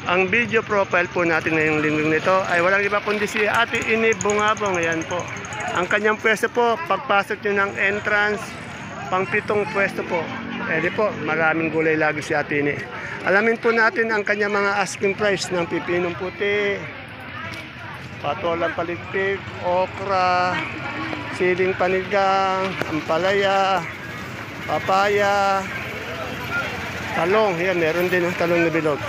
Ang video profile po natin ngayong linggong nito ay walang iba kundi si Ate Ini Bungabong. Ayan po. Ang kanyang pwesto po, pagpasok nyo ng entrance, pang 7 pwesto po. Di po, maraming gulay lagi si Ate Ini. Alamin po natin ang kanyang mga asking price ng pipinong puti, patolang paligpig, okra, siling panigang, ampalaya, papaya, talong. Yan, meron din ng talong na bilog.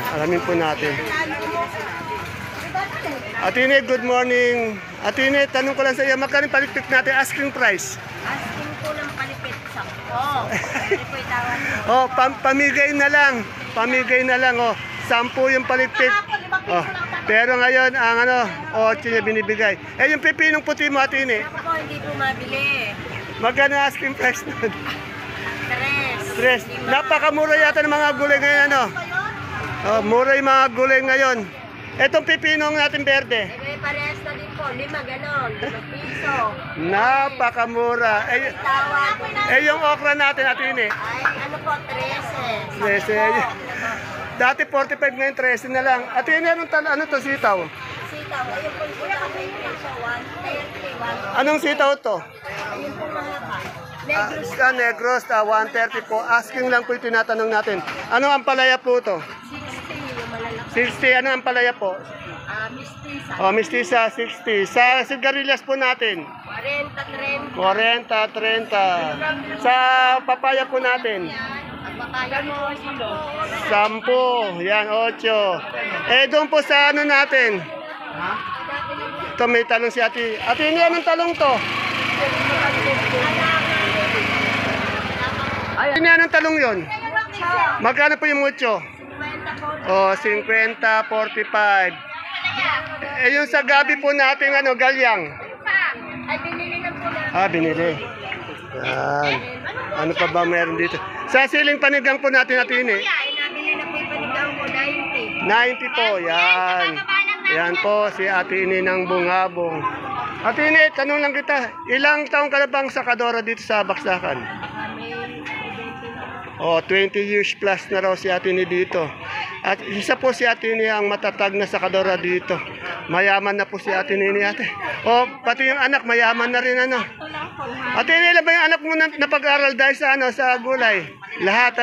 Alamin po natin. Atine, good morning. Atine, tanong ko lang sa iyo, magkano yung paligpik natin? Asking price. Asking ko ng palipit sa Pamigay na lang. Pamigay na lang, 10 yung paligpik. Pero ngayon, ang 8 niya binibigay. Yung pipinong puti mo, Atine. Ako po, hindi po mabili. Magkano asking price nun? Tres. Napakamura yata ng mga gulay ngayon, mura yung mga gulay ngayon. Etong pipinong natin berde. Parehas na din po. 5 ganon. 5 piso. Napakamura. Yung okra natin, Atine. Ay, ano po, 13. 13. Dati 45 ngayon, 13 na lang. Atine, ano to sitaw? Sitaw. Ayun po yung namin presyo. 130. Anong sitaw to? Ayun po mahaba. Negros, 130 po. Asking lang po yung tinatanong natin. Ano ang palaya po to? 60 yung malalaki. 60, ano ang palaya po? Mistisa. Mistisa, 60. Sa sigarilyas po natin? 40, 30. 40, 30. Sa papaya po natin? Ang papaya mo, 10. Yan, 8. Doon po sa ano natin? Ito may talong si Ate. Ate, anong talong to? Ate, anong talong yon? Magkano po yung mucho? 50, 45. Yung sa gabi po natin, galyang. Ay, binili na po na. Binili. Yan. Ano pa ba meron dito? Sa siling panigang po natin, Atine. Nabili na po yung panigang ko, 90. 90 po, yan. Yan po, si Atine ng Bungabong. Atine, tanong lang kita, ilang taong ka na bang sakadora dito sa Baksakan? 20 years plus na raw si Atine dito. At isa po si Atine ang matatag na sakadora dito. Mayaman na po si Atine ni ate. Pati yung anak, mayaman na rin Atine, ilan ba yung anak mo na napag-aral dahil sa sa gulay? Lahat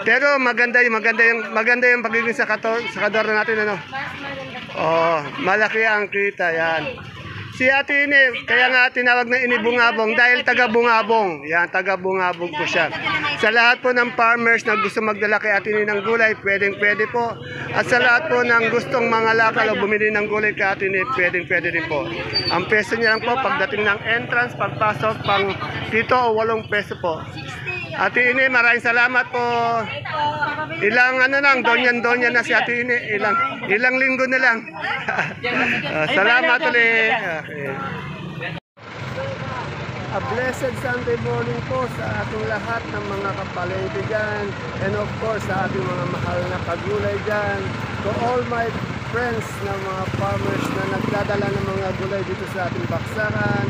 Pero maganda yung pagiging sakadora natin malaki ang kita yan. Si Ate Ini, kaya nga tinawag na Ini Bungabong dahil taga-Bungabong. Yan, taga-Bungabong po siya. Sa lahat po ng farmers na gusto magdala kay Ate Ini ng gulay, pwede po. At sa lahat po ng gustong mga lakal o bumili ng gulay kay Ate Ini, pwede rin po. Ang peso niya lang po, pagdating ng entrance, pagpasok, pang 7 o 8 peso po. Ate Ini, maraming salamat po. Ilang donyan na si Ate Ini. Ilang linggo na lang. Salamat ulit. Okay. A blessed Sunday morning po sa ating lahat ng mga kapalengke dyan. And of course, sa ating mga mahal na kagulay dyan. To all my friends na mga farmers na nagdadala ng mga gulay dito sa ating baksakan.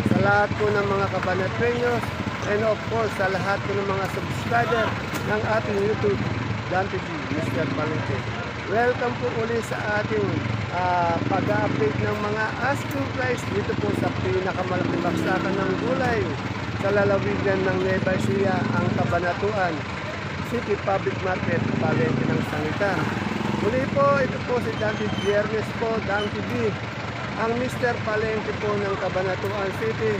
Sa lahat po ng mga kabanatrenyos. And of course, sa lahat po ng mga subscriber ng ating YouTube, Dan TV, Mr. Palengke. Welcome po ulit sa ating pag-update ng mga asking price dito po sa pinakamalaking baksakan ng gulay sa lalawigan ng Nueva Ecija, ang Cabanatuan City Public Market, Palengke ng Sangitan. Muli po, ito po si Dan TV, Biyernes po, Dan TV, ang Mr. Palengke po ng Cabanatuan City.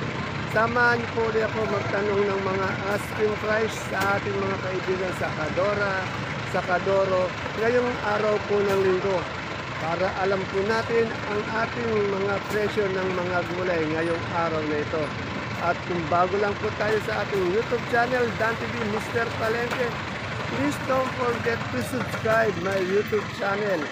Samahan niyo po ulit ako magtanong ng mga asking price sa ating mga kaibigan sa Sakadoro ngayong araw po ng linggo para alam po natin ang ating mga presyo ng mga gulay ngayong araw na ito. At kung bago lang po tayo sa ating YouTube channel, Dan TV Mr. Palengke, please don't forget to subscribe my YouTube channel.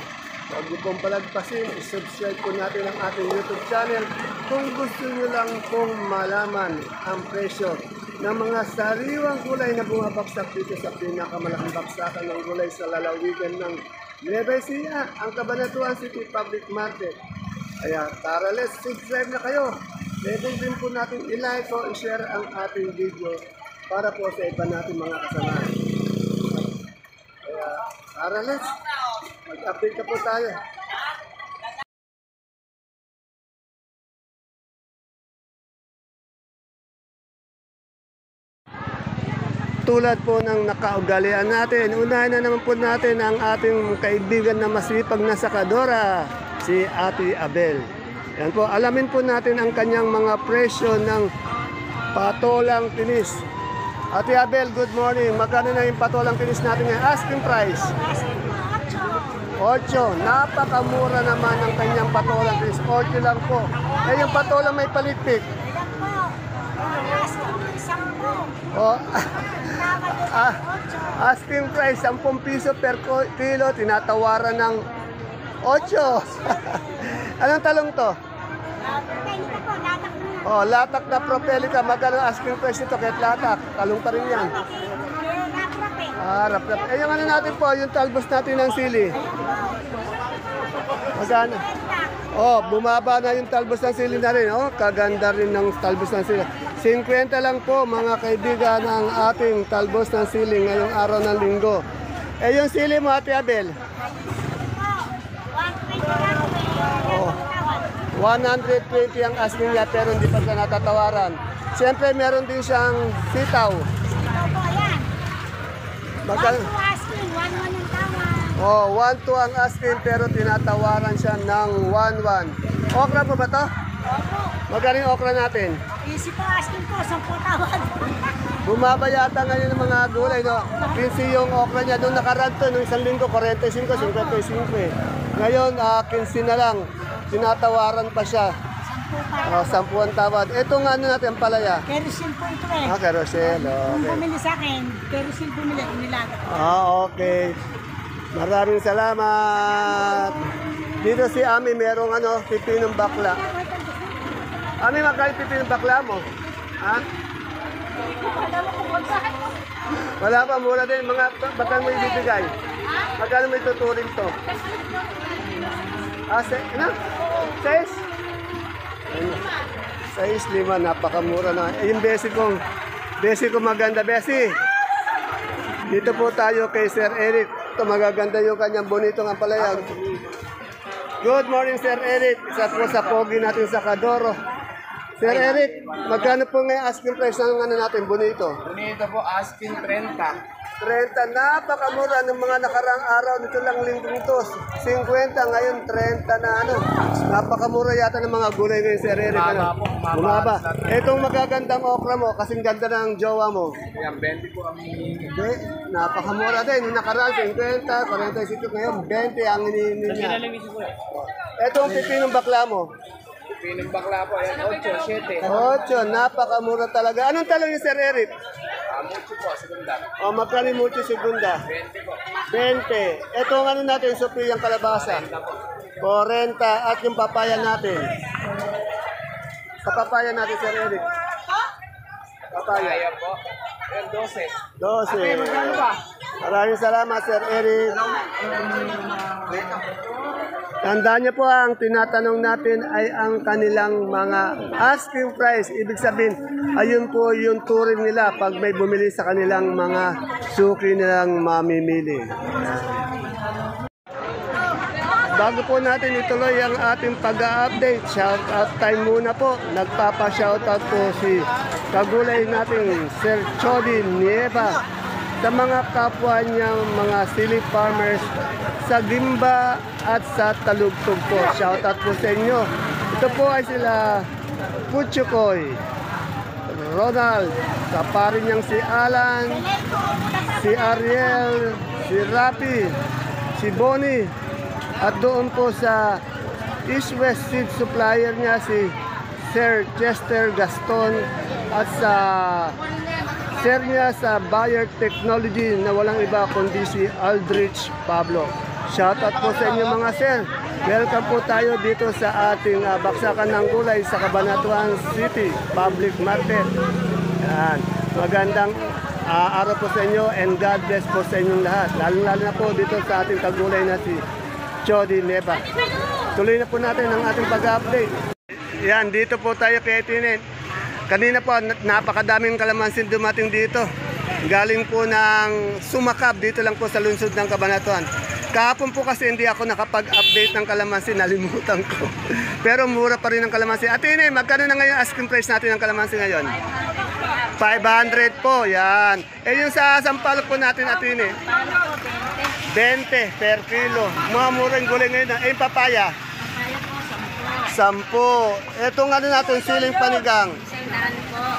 Huwag niyo pong palagpasin, subscribe po natin ang ating YouTube channel kung gusto niyo lang pong malaman ang presyo ng mga sariwang gulay na bumabagsak dito sa pinakamalaking baksakan ng gulay sa lalawigan ng Nueva Ecija, ang Cabanatuan City Public Market. Kaya tara, let's subscribe na kayo. Pwede din po natin i-like o i-share ang ating video para po sa iba natin mga kasamahan. Tara, let's. Mag-update ka po tayo. Tulad po ng nakaugalian natin, unahin na naman po natin ang ating kaibigan na masipag na sakadora, si Ate Abel. Yan po, alamin po natin ang kanyang mga presyo ng patolang tinis. Ate Abel, good morning. Magkano na yung patolang tinis natin ngayon? Asking price. 8. Napakamura naman ang kanyang patolang tinis. 8 lang po. Eh, yung patolang may palitpik. Oh, asking price, 10 piso per kilo, tinatawaran ng 8. Anong talong to? Oh, latak na propelica. Magkano asking price nito kahit latak? Talong pa rin yan. Rap. Eh, yung ano natin po, yung talbos natin ng sili. Magkano? Oh, bumaba na yung talbos ng sili na rin. Oh, kaganda rin ng talbos ng sili. 50 lang po mga kaibigan ng ating talbos ng sili ngayong araw ng linggo. Eh, yung sili mo, Ate Abel? 120 ang asking niya pero hindi pa siya natatawaran. Siyempre, meron din siyang sitaw. Magkano? 1-2 ang asking pero tinatawaran siya ng 1-1. Okra po ba to? Magkano yung okra natin? Easy po asking ko, 10 tawad. Bumaba yata ngayon ng mga gulay, no? 15 yung okra niya. Doon nakaranto, nung isang linggo, 45, 55 eh. Ngayon, 15 na lang. Tinatawaran pa siya. 10 ang tawad. Itong ano natin, ang palaya. Kerosene po ito eh. Kerosene. Kung Okay. bumili sa akin, kerosene bumili, inilagat. Okay. Maraming salamat. Dito si Ami, merong pipinong bakla. Ami, magkano pipinong bakla mo? Ha? Wala pa, mura din. Bakal mo ibibigay? Magkano mo ituturing to? Ano? 6? 6, 5, napakamura na. Eh, yung besi ko maganda, besi. Dito po tayo kay Sir Eric. Ito, magaganda yung kanyang bonitong ampalaya. Good morning, Sir Eric. Isa po sa pogi natin sa Kadoro. Sir Eric, magkano po ngayon asking price ng natin, bonito? Bonito po, asking 30. 30, napakamura ng mga nakarang araw. Dito lang linggong to. 50, ngayon 30 na Napakamura yata ng mga gulay ngayon, Sir Eric. Bumaba. Itong magagandang okra mo, kasing ganda ng jowa mo. Yan, 20 po ang hinihingi. Napakamura din. Yung nakaraan, 50, 45 ngayon, 20 ang hinihingi niya. Itong pipinong bakla mo. Pinong bakla po, ayan, 8, 7. 8, napakamura talaga. Anong talong yung Sir Eric? Mucho po, segunda. Magkano yung multi segunda? 20 po. 20. Ito ang natin, supi yung kalabasa. 40. At yung papaya natin. Sa papaya natin, Sir Eric. Papaya. Kaya po. Ayan, 12. 12. Magkano ba? Maraming salamat, Sir Eric. Tandaan niyo po, ang tinatanong natin ay ang kanilang mga asking price. Ibig sabihin, ayun po yung turing nila pag may bumili sa kanilang mga suki nilang mamimili. Bago po natin ituloy ang ating pag-update, shoutout time muna po. Nagpapa-shoutout po si kagulay natin, Sir Chody Nieva, sa mga kapwa niyang mga sili farmers sa Gimba at sa Talugtog po. Shoutout po sa inyo. Ito po ay sila Puchukoy, Ronald, kapari niyang si Alan, si Ariel, si Rapi, si Bonnie, at doon po sa East West Seed Supplier niya si Sir Chester Gaston at sa Sir niya sa Bayer Technology na walang iba kundi si Aldrich Pablo. Shoutout po sa inyo mga sir. Welcome po tayo dito sa ating baksakan ng gulay sa Cabanatuan City Public Market. Yan. Magandang araw po sa inyo and God bless po sa inyong lahat. Lalo na po dito sa ating kagulay na si Chody Nieva. Tuloy na po natin ang ating pag-update. Yan, dito po tayo kay Tinen. Kanina po, napakadaming kalamansin dumating dito. Galing po ng Sumakab, dito lang po sa lungsod ng Cabanatuan. Kahapon po kasi hindi ako nakapag-update ng kalamansi, nalimutan ko. Pero mura pa rin ang kalamansi. Atine, magkano na ngayon asking price natin ng kalamansi ngayon? 500 po, yan. Eh yung sa sampalok po natin, Atine? 20 per kilo. Mga murang gulay ngayon. Eh yung papaya? 10. Etong ano natin, siling panigang.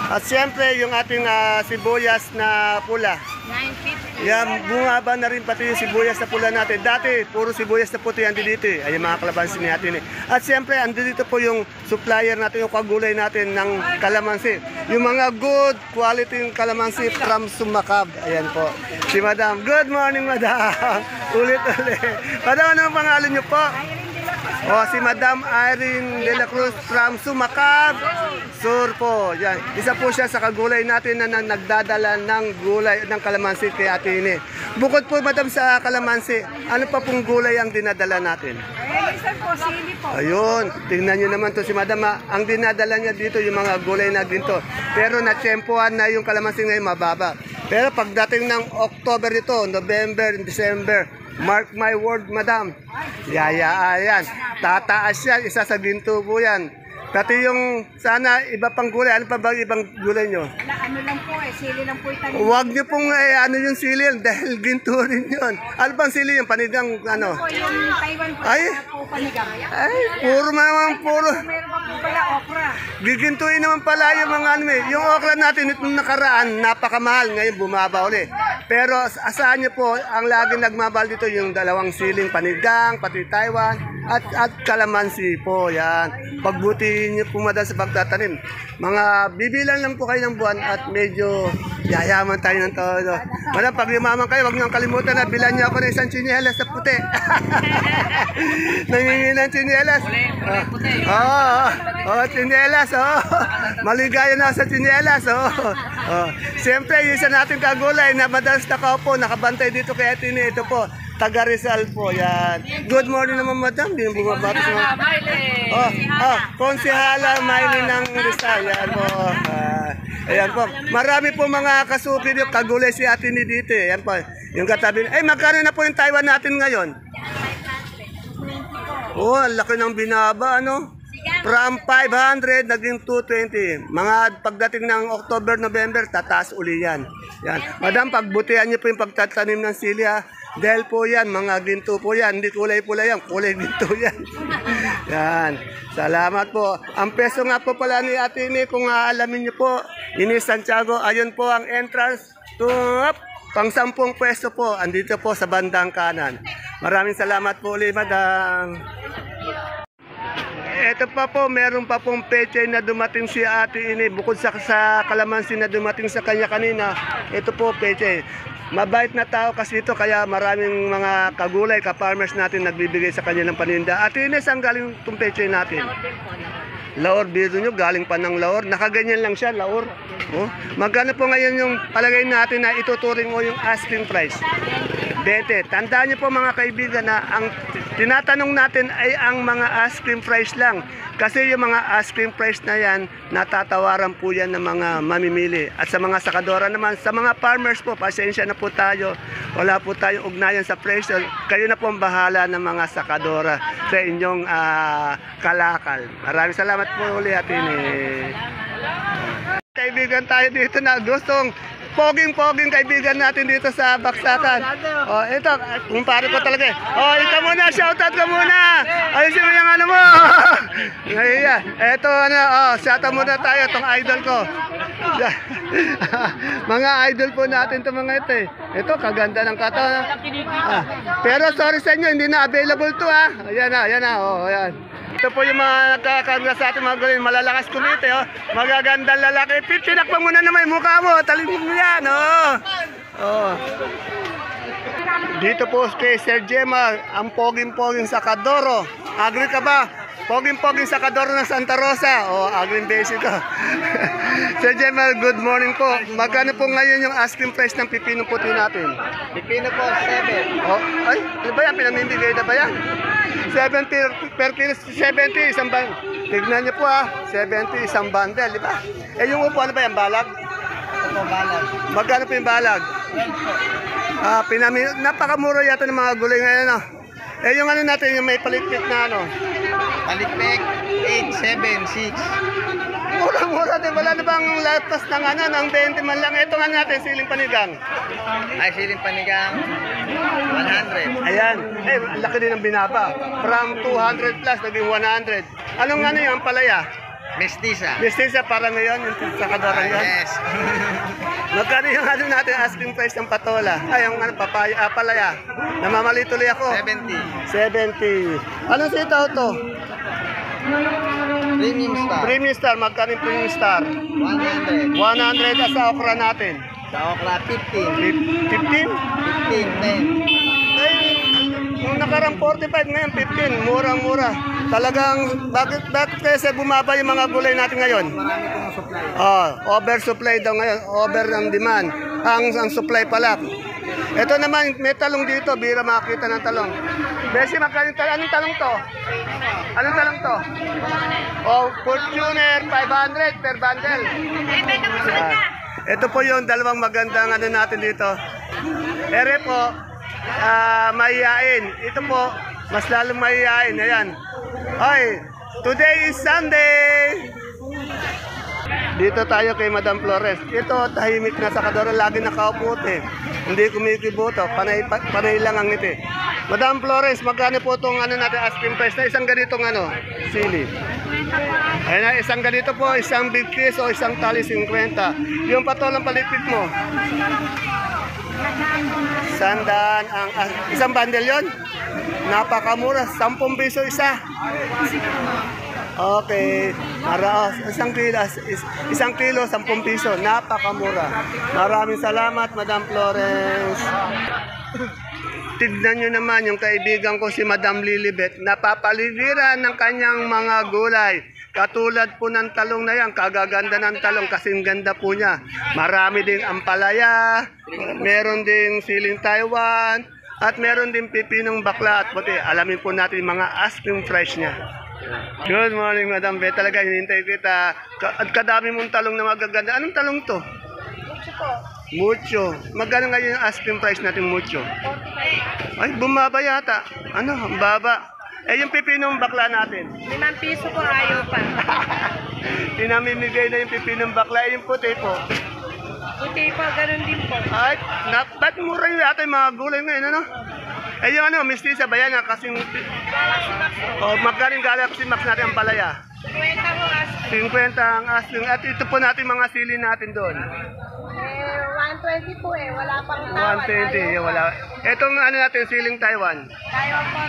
At siyempre yung ating sibuyas na pula. 950. Yan, bumaba na rin pati yung sibuyas na pula natin. Dati, puro sibuyas na puti andi dito eh. Ay, yung mga kalamansi natin eh. At siyempre, andi dito po yung supplier natin, yung kagulay natin ng kalamansi. Yung mga good quality kalamansi from Sumakab. Ayan po. Si Madam. Good morning, Madam. Ulit-ulit. Madam, ano ang pangalan niyo po? O, si Madam Irene de la Cruz from Sumakab Sur po. Yan. Isa po siya sa kagulay natin na nagdadala ng gulay ng kalamansi kay Ate Ine. Bukod po, Madam, sa kalamansi, ano pa pong gulay ang dinadala natin? Minsan po, sili po. Ayun, tingnan nyo naman to si Madam. Ang dinadala niya dito yung mga gulay na ginto. Pero natsempohan na yung kalamansi ngayon mababa. Pero pagdating ng October ito, November, December, mark my word, Madam. Yan. Tataas yan. Isa sa ginto po yan. Pati yung sana iba pang gulay. Ano pa ba ibang gulay nyo? Ano lang po sili lang po itanim. Huwag nyo pong ano yung sili dahil ginto rin yun. Ano bang sili yung panigang ano? Po yung Taiwan po. Ay. Po panigang. Ay, puro naman puro. Meron pa po pala okra. Gigintuin naman pala yung mga ano eh. Yung okra natin itong nakaraan, napakamahal. Ngayon bumaba uli. Pero asahan niyo po, ang laging nagmamahal dito yung dalawang siling panigang, pati Taiwan, at kalamansi po. Yan. Pagbutihin niyo po, Madam, sa pagtatanim. Mga bibilan lang po kayo ng buwan at medyo yayaman tayo ng todo. Madam, pag yumaman kayo, huwag niyo kalimutan na bilan niyo ako ng isang tsinelas sa puti. Nangingi ng tsinelas. Tsinelas, Maligaya na sa tsinelas, Siyempre, yung isa natin kagulay na madalas nakaupo, nakabantay dito kay Ate Ine. Ito po, taga Rizal po, yan. Good morning naman, Madam. Hindi mo bumabati sa Konsihala Miley ng Rizal, yan po. Ayan po. Marami po mga kasuki dito, kagulay si Ate Ine dito. Yan po, yung katabi. Magkano na po yung Taiwan natin ngayon? Ang laki ng binaba, ano? From 500, naging 220. Mga pagdating ng October, November, tataas uli yan. Yan. Madam, pagbutihan niyo po yung pagtatanim ng sili, ha? Dahil po yan, mga ginto po yan. Hindi kulay pula yan, kulay ginto yan. Yan. Salamat po. Ang peso nga po pala ni Ate Ine, kung aalamin niyo po, ini Santiago, ayun po ang entrance to pang 10 pwesto po. Andito po sa bandang kanan. Maraming salamat po ulit, Madam. Ito pa po, meron pa pong pechay na dumating si Ate Ine. Bukod sa kalamansi na dumating sa kanya kanina, ito po pechay. Mabait na tao kasi ito, kaya maraming mga kagulay, ka-farmers natin nagbibigay sa kanya ng paninda. Ate Ine, saan galing itong pechay natin? Laor, biro nyo, galing pa ng Laor. Nakaganyan lang siya, Laor. Magkano po ngayon yung palagay natin na ituturing mo yung asking price? 20. Tandaan niyo po, mga kaibigan, na ang tinatanong natin ay ang mga asking price lang. Kasi yung mga asking price na yan, natatawaran po yan ng mga mamimili. At sa mga sakadora naman, sa mga farmers po, pasensya na po tayo. Wala po tayong ugnayan sa presyo. Kayo na po ang bahala ng mga sakadora sa inyong kalakal. Maraming salamat po ulit, Ate Ine. Kaibigan tayo dito na gustong poging-poging kaibigan natin dito sa Baksakan. Ito, kumpare ko talaga. Ikaw muna, shoutout ka muna. Ayusin mo yung ano mo. Ito, shoutout muna tayo, itong idol ko. Mga idol po natin itong mga ito eh. Ito, kaganda ng katawan. Pero sorry sa inyo, hindi na available to ha. Ayan na, ayan. Ito po yung mga nagkakarga sa ating mga gulay, malalakas kumite, magagandang lalaki. Tinakpan mo na naman yung mukha mo, talingin mo yan, Dito po kay Sir Gemma, ang poging-poging sakadoro. Agree ka ba? Poging-poging sakadoro ng Santa Rosa. Agree basic ko. Sir Gemma, good morning po. Magkano po ngayon yung asking price ng pipino puti natin? Pipino po, 7. Ano ba yan? Pinamimigay na ba yan? 70 per kilo, 70 isang bundle. Tignan niyo po 70 isang bundle, di ba? Yung upo, ano ba yan, balag? Ito po, balag. Magkano po yung balag? 12 po. Napakamura yata ng mga gulay ngayon, no? Eh, yung ano natin, yung may palitpit na ano. Palikpik, 8, 7, 6. Mura-mura din. Wala na bang latas ng ano, ng 20 man lang. Ito nga natin, siling panigang. Ay, siling panigang, 100. Ayan. Eh, laki din ng binaba. From 200 plus, naging 100. Anong ano yung palaya? Mestiza. Mestiza para ngayon, yung sakadora yun. Yes. Magkano yung ano natin, asking price ng patola? Ay, yung ano, papaya, palaya. Namamali tuloy ako. 70. 70. Anong sitaw to? Premium Star. Premium Star, magkano yung Premium Star? 100. 100 at sa okra natin. Sa okra, 15. 15? 15, 10. Ay, nung nakarang 45 ngayon, 15. Murang-mura. Talagang, bakit kasi bumaba yung mga gulay natin ngayon? Marami pong supply. Oh, oversupply daw ngayon. Over ang demand. Ang supply pala. Ito naman, may talong dito. Bira makakita ng talong. Besi, magkano yung talong? Anong talong to? Anong talong to? Oh, Fortuner, 500 per bundle. Yan. Ito po yung dalawang magandang ano natin dito. Ere po, mahihain. Ito po, mas lalong mahihain. Ayan. Ay, today is Sunday. Dito tayo kay Madam Flores. Ito, tahimik na sakadora. Lagi nakaupo eh. Hindi kumikiboto. Panay lang ang ngiti. Madam Flores, magkano po itong ano natin asking price na isang ganitong ano? Sili. Ayun na, isang ganito po, isang big piece o isang tali 50. Yung patolang palipit mo. Sandaan ang isang bundle yon. Napakamura, 10 piso isa. Okay. Isang kilo, 10 piso. Napakamura. Maraming salamat, Madam Florence. Tignan nyo naman yung kaibigan ko si Madam Lilibet. Napapaligiran ng kanyang mga gulay. Katulad po ng talong na yan, kagaganda ng talong kasing ganda po niya. Marami ding ampalaya, meron ding siling Taiwan, at meron din pipinong bakla at puti. Alamin po natin yung mga asking price niya. Good morning, Madam Bet. Talaga hinintay kita. At kadami mong talong na magaganda. Anong talong to? Mucho. Magkano ngayon yung asking price natin mucho? Ay, bumaba yata. Ano, ang baba. Eh, yung pipinong bakla natin. 5 piso po, ayaw pa. Tinamimigay na yung pipinong bakla. Yung puti po. Puti po, ganun din po. Ay, ba't mura yung yata yung mga gulay ngayon, ano? Eh, yung ano, mistisa ba yan? Kasing... Oh, magkaring Galaxy Max natin ang palaya. 50 po, 50 ang asking. At ito po natin mga sili natin doon. 120 po wala pang tawad. 120, wala. Etong ano natin, siling Taiwan. Tayo po,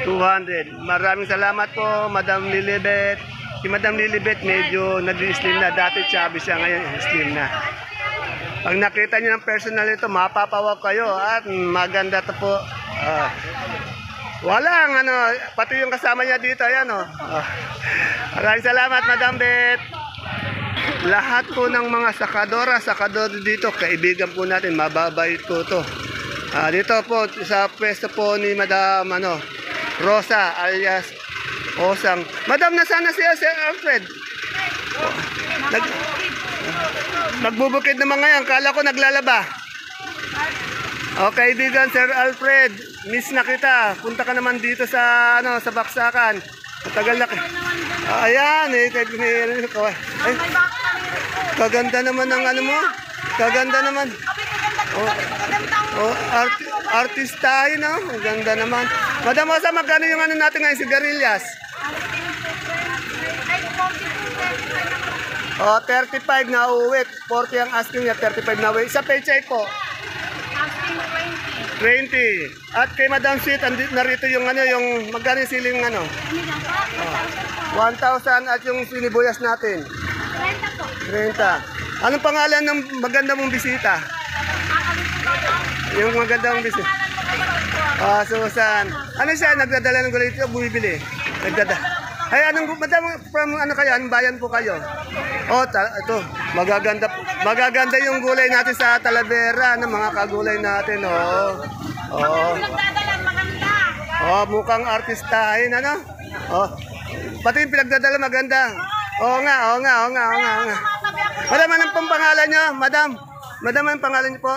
200. 200. Maraming salamat po, Madam Lilibet. Si Madam Lilibet medyo nag-slim na. Dati chubby siya, ngayon slim na. Pag nakita niyo ng personal ito, mapapawag kayo at maganda to po. Walang ano, pati yung kasama niya dito, ayan o. Maraming salamat, Madam Bet. Lahat po ng mga sakador dito, kaibigan po natin, mababait po ito. Dito po, sa pwesto po ni Madam Rosa, alias Osang. Madam, nasaan na siya, Sir Alfred? Nagbubukid naman ngayon, kala ko naglalaba. Okay, kaibigan, Sir Alfred, miss na kita. Punta ka naman dito sa sa Baksakan. Matagal na. Ayan, ay, kaganda naman ng ano mo. Kaganda naman. Artistahin, no? Ang ganda naman. Madam Osa, magkano yung ano natin ngayon, sigarilyas? 35 na uwi. 40 ang asking niya, 35 na uwi. Sa paycheck po? Asking 20. At kay Madam Sweet, narito yung yung magkano yung siling 1,000 at yung sinibuyas natin? 30 po. 30. Anong pangalan ng maganda mong bisita? Yung maganda mong bisita? Susan. Ano siya? Nagdadala ng gulay ito? Bumibili? Nagdadala. Ay, madam, from kayo? Anong bayan po kayo? Ito. Magaganda yung gulay natin sa Talavera, ng mga kagulay natin, mukhang artistahin, ano? Pati yung pinagdadala maganda. Oo nga. Madam, anong pong pangalan nyo? Madam, anong pangalan nyo po?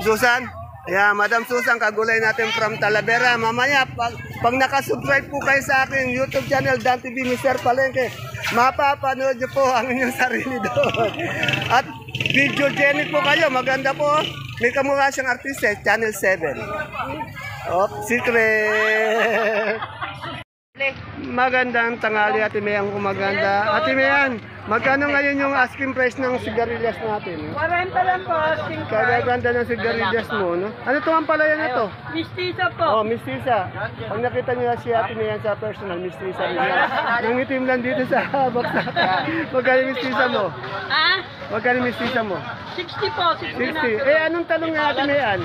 Susan? Yeah, Madam Susan, kagulay natin from Talavera. Mamaya, pag nakasubscribe po kayo sa akin YouTube channel, Dan TV Mr. Palengke, mapapanood nyo po ang inyong sarili doon. At videogenic po kayo, maganda po. May kamukha siyang artista, Channel 7. Oh, secret! Magandang tanghali, Ate Mayan, kumaganda. Ate Mayan, magkano ngayon yung asking price ng sigarilyas natin? 40 lang po, asking Kaya ganda ng sigarilyas mo, no? Ano to ang palaya na to? Mistisa Oh, po. Miss Tisa. Pag nakita niyo si Ate Mayan sa personal, Miss Tisa rin yan. Nangitim lang dito sa baksakan. Magkano Miss Tisa mo? Ah, Magkano Miss Tisa mo? 60 po, 60. Eh, anong talong nga Ate Mayan?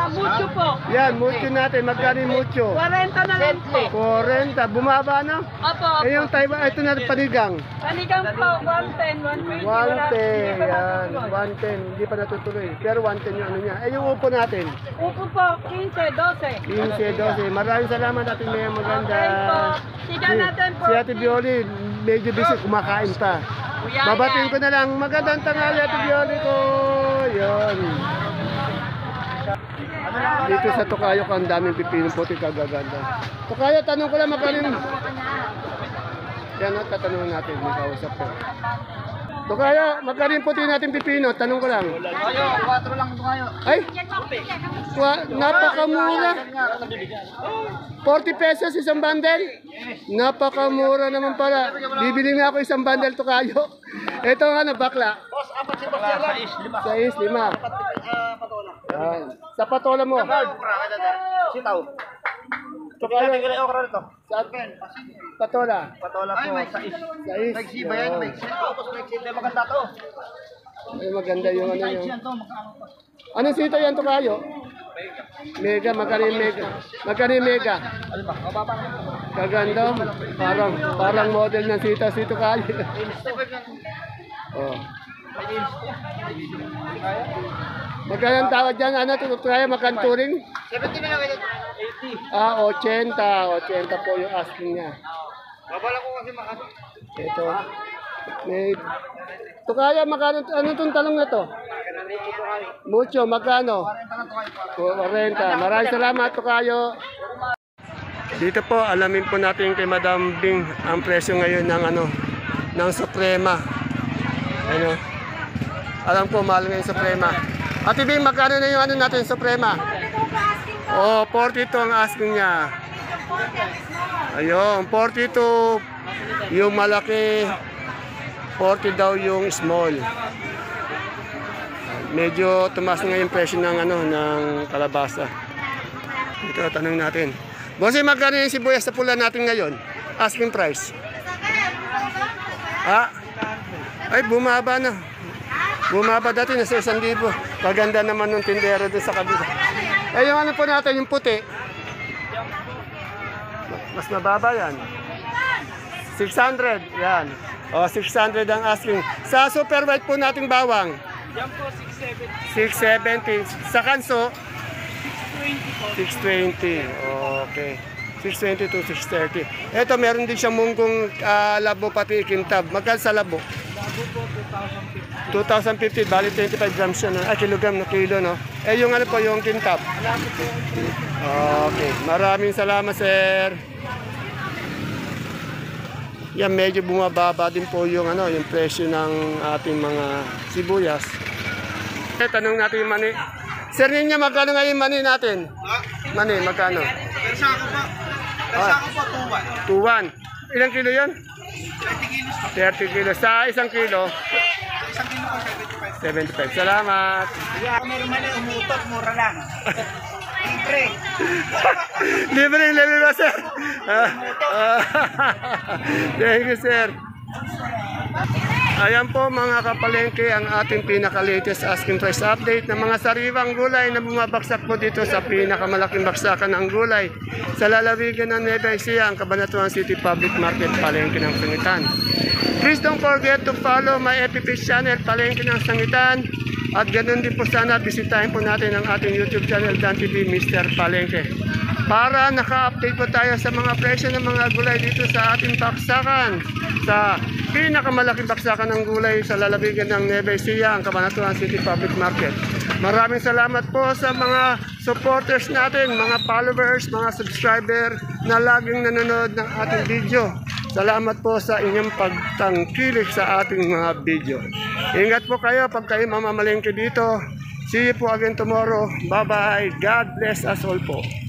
mucho po. Yan, mucho natin. Magkano yung mucho? 40 na lang po. 40. Bumaba na? Opo, Eh, yung Taiwan, ito na panigang. Panigang po, 110, 120. 110, yan. 110, hindi pa natutuloy. Pero 110 yung ano niya. Eh, yung upo natin. Upo po, 15, 12. 15, 12. Maraming salamat Ate Mayan, maganda. Okay po. Siga natin po. Si Ate Bioli, medyo busy, kumakain pa. Babatiin ko na lang, magandang tanghali Ate Bioli ko. Yan. Dito sa Tokayo ka, ang daming pipinong puti, kagaganda. Tokayo, tanong ko lang magkano. Yan, tatanungin natin, may kausap ko. Tokayo, magkano yung puti natin pipino? Tanong ko lang. Kayo, 4 lang ito kayo. Ay, napakamura. 40 pesos isang bundle. Napakamura naman pala. Bibili nga ako isang bundle to kayo. Ito ang ano, bakla. Boss, apat si Bakla. 6, 5. Patola. Yan. Sa patola mo. Sitaw. To kayo, Tigil okra nito. sa patola. Patola po. Sa 6. Maiksi ba yan? Maiksi. Tapos maiksi. Maganda to. Ay, maganda yung ano yung... Yan to, magkano to? Anong sito yan to kayo? Mega, magkano yung mega? Magkano yung mega? Ano ba? Mababa na. Kaganda. Parang model ng sito kayo. Oh. Magkano ang tawad dyan? Ano, kaya magkanturing? 70 na lang. 80. 80 po yung asking niya. Babala ko kasi makano. Ito. May... Ito kaya, magkano, ano itong talong na to? Mucho, magkano? 40. Maraming salamat, Tokayo. Dito po, alamin po natin kay Madam Bing ang presyo ngayon ng ano, ng Suprema. Ano? Alam ko, mahal ngayon Suprema. Ate Bing, magkano na yung ano natin, Suprema? Oh, 42 ang asking niya. Ayun, 42 yung malaki, 40 daw yung small. Medyo tumaas nga yung presyo ng ano, ng kalabasa. Ito, tanong natin. Bossy, magkano yung sibuyas sa pula natin ngayon? Asking price. Ah? Ay, bumaba na. Bumaba dati, nasa 1,000. Paganda naman ng tindero doon sa kabila. Eh, yung ano po natin, yung puti. Mas mababa yan. 600, yan. O, 600 ang asking. Sa super white po nating bawang. Yan po, 670. 670. Sa kanso? 620. Okay. 620 to 630. Ito, meron din siyang munggong labo pati ikintab. Magkano sa labo? Labo po, 2,050. Bali 25 grams siya. No? Kilogram na kilo, no? Eh, yung ano po, yung kintab. Okay. Maraming salamat, sir. Yan, medyo bumababa din po yung ano, yung presyo ng ating mga sibuyas. Eh, tanong natin yung mani. Sir, ninyo, magkano nga yung mani natin? Mani, magkano? Persa ko po. Persa ko po, 2,1. Ilang kilo yan? 30 kilos. Sa isang kilo? Isang kilo po, 75. 75. Salamat. Kaya meron man umutot, mura lang. Libre. Libre ba, sir? Thank you, sir. Ayan po mga kapalengke ang ating pinaka-latest asking price update ng mga sariwang gulay na bumabaksak po dito sa pinakamalaking baksakan ng gulay sa lalawigan ng Nueva Ecija, ang Cabanatuan City Public Market, Palengke ng Sangitan. Please don't forget to follow my FB channel, Palengke ng Sangitan. At ganoon din po sana, bisitahin po natin ang ating YouTube channel, Dan TV Mr. Palengke. para naka-update po tayo sa mga presyo ng mga gulay dito sa ating baksakan. Sa pinakamalaking baksakan ng gulay sa lalawigan ng Nueva Ecija, ang Cabanatuan City Public Market. Maraming salamat po sa mga supporters natin, mga followers, mga subscriber na laging nanonood ng ating video. Salamat po sa inyong pagtangkilik sa ating mga video. Ingat po kayo pag kayo mamamalengke dito. See you po again tomorrow. Bye-bye. God bless us all po.